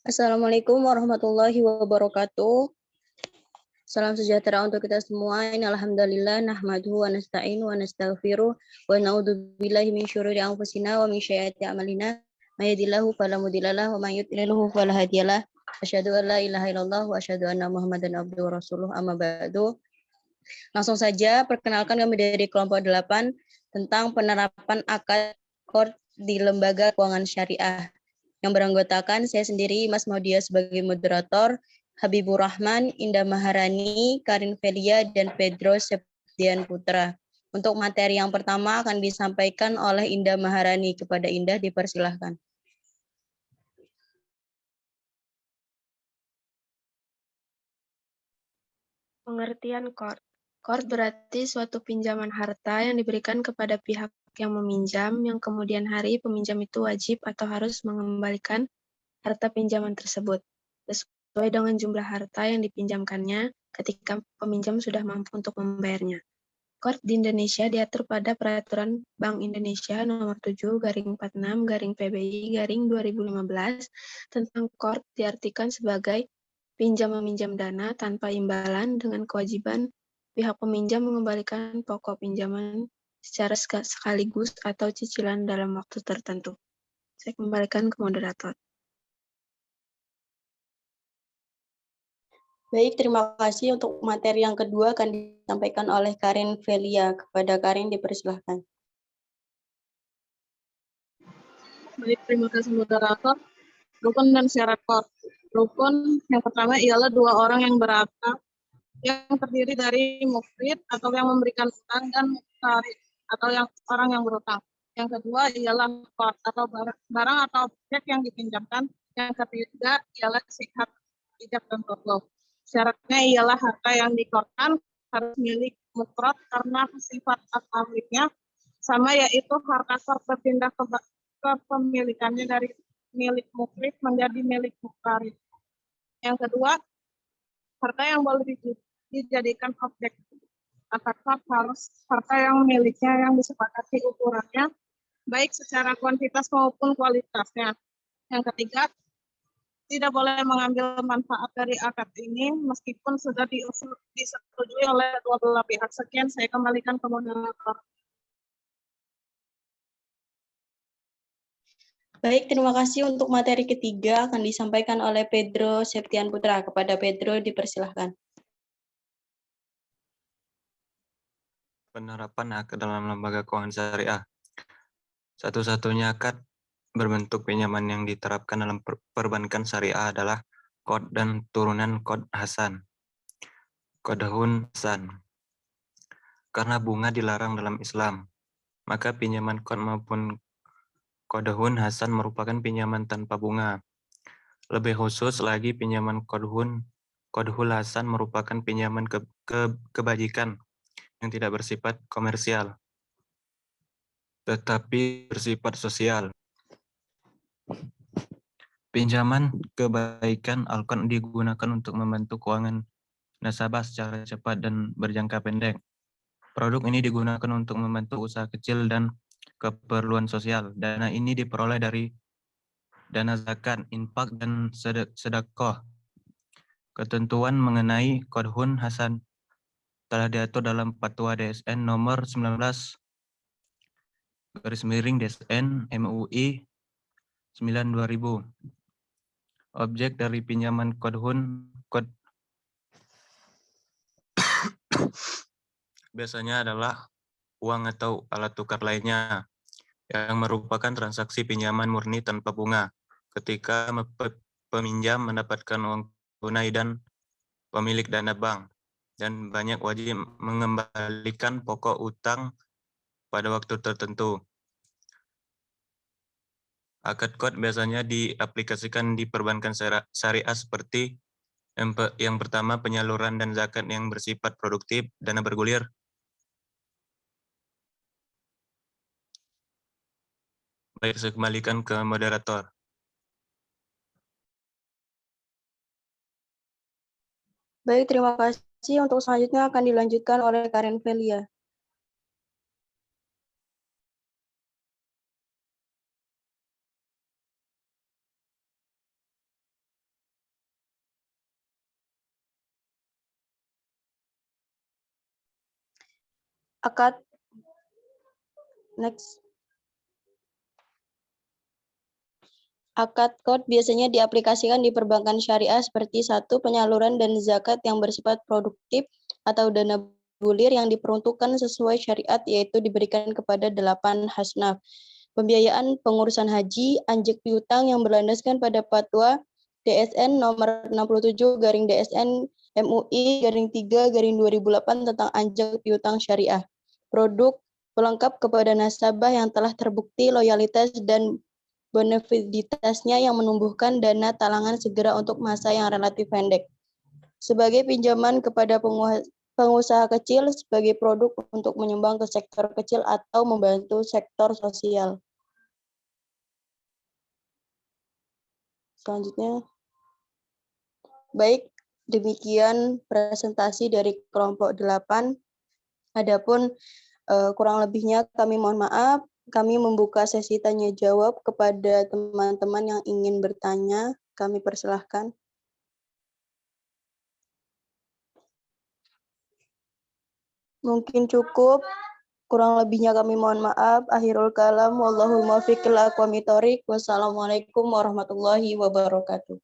Assalamualaikum warahmatullahi wabarakatuh. Salam sejahtera untuk kita semua. Alhamdulillah nahmaduhu wa nasta'inu wa nastaghfiruh wa na'udzubillahi min syururi anfusina wa min sayyiati a'malina. May yahdihillahu fala mudhillalah wa may yudlilhu fala hadiyalah. Asyhadu an la ilaha illallah wa asyhadu anna Muhammadan abduhu wa rasuluh. Amma ba'du. Langsung saja perkenalkan kami dari kelompok 8 tentang penerapan akad kord di lembaga keuangan syariah. Yang beranggotakan saya sendiri, Mas Maudia sebagai moderator, Habibur Rahman, Indah Maharani, Karin Felia, dan Pedro Septian Putra. Untuk materi yang pertama akan disampaikan oleh Indah Maharani. Kepada Indah dipersilahkan. Pengertian kord. Kord berarti suatu pinjaman harta yang diberikan kepada pihak yang meminjam, yang kemudian hari peminjam itu wajib atau harus mengembalikan harta pinjaman tersebut, sesuai dengan jumlah harta yang dipinjamkannya ketika peminjam sudah mampu untuk membayarnya. Kord di Indonesia diatur pada Peraturan Bank Indonesia Nomor 7/46/PBI/2015 tentang kord diartikan sebagai pinjam meminjam dana tanpa imbalan dengan kewajiban pihak peminjam mengembalikan pokok pinjaman secara sekaligus atau cicilan dalam waktu tertentu. Saya kembalikan ke moderator. Baik, terima kasih. Untuk materi yang kedua akan disampaikan oleh Karin Felia. Kepada Karin dipersilahkan. Baik, terima kasih moderator. Rukun dan syarat kord. Rukun yang pertama ialah dua orang yang berakad yang terdiri dari mukrid atau yang memberikan utang dan muqtarid atau yang orang yang berutang. Yang kedua ialah kord atau barang atau objek yang dipinjamkan. Yang ketiga ialah sihat, ijab dan qabul. Syaratnya ialah harta yang dikorkan harus milik mukrot karena sifat aslinya sama, yaitu harta kord berpindah ke kepemilikannya dari milik mukrid menjadi milik muqtarid. Yang kedua, harta yang boleh dijadikan objek akad kord harus harta yang miliknya yang disepakati ukurannya, baik secara kuantitas maupun kualitasnya. Yang ketiga, tidak boleh mengambil manfaat dari akad ini meskipun sudah disetujui oleh dua belah pihak. Sekian, saya kembalikan ke moderator. Baik, terima kasih. Untuk materi ketiga akan disampaikan oleh Pedro Septian Putra. Kepada Pedro dipersilahkan. Penerapan akad dalam lembaga keuangan syariah. Satu-satunya akad berbentuk pinjaman yang diterapkan dalam perbankan syariah adalah kod dan turunan kod Hasan. Kodahun Hasan. Karena bunga dilarang dalam Islam, maka pinjaman kod maupun kodahun Hasan merupakan pinjaman tanpa bunga. Lebih khusus lagi, pinjaman kodhul Hasan merupakan pinjaman kebajikan yang tidak bersifat komersial, tetapi bersifat sosial. Pinjaman kebaikan Alkon digunakan untuk membantu keuangan nasabah secara cepat dan berjangka pendek. Produk ini digunakan untuk membantu usaha kecil dan keperluan sosial. Dana ini diperoleh dari dana zakat, infak, dan sedekah. Ketentuan mengenai Kodhun Hasan telah diatur dalam Fatwa DSN nomor 19/DSN MUI 9/2000. Objek dari pinjaman kod biasanya adalah uang atau alat tukar lainnya yang merupakan transaksi pinjaman murni tanpa bunga. Ketika peminjam mendapatkan uang tunai dan pemilik dana bank dan banyak wajib mengembalikan pokok utang pada waktu tertentu. Akad kod biasanya diaplikasikan di perbankan syariah seperti yang pertama, penyaluran dan zakat yang bersifat produktif, dana bergulir. Baik, saya kembalikan ke moderator. Baik, terima kasih. Untuk selanjutnya akan dilanjutkan oleh Karin Felia. Akad. Next. Akad kod biasanya diaplikasikan di perbankan syariah seperti 1. Penyaluran dan zakat yang bersifat produktif atau dana bulir yang diperuntukkan sesuai syariat, yaitu diberikan kepada 8 hasnaf. Pembiayaan pengurusan haji, anjek piutang yang berlandaskan pada fatwa DSN nomor 67/DSN MUI _3/2008 tentang anjek piutang syariah. Produk pelengkap kepada nasabah yang telah terbukti loyalitas dan bonafide-nya yang menumbuhkan dana talangan segera untuk masa yang relatif pendek. Sebagai pinjaman kepada pengusaha kecil sebagai produk untuk menyumbang ke sektor kecil atau membantu sektor sosial. Selanjutnya, baik, demikian presentasi dari kelompok 8. Adapun kurang lebihnya kami mohon maaf. Kami membuka sesi tanya jawab kepada teman-teman yang ingin bertanya. Kami persilahkan. Mungkin cukup. Kurang lebihnya kami mohon maaf. Akhirul kalam. Wallahul muwaffiq ila aqwamit thoriq. Wassalamualaikum warahmatullahi wabarakatuh.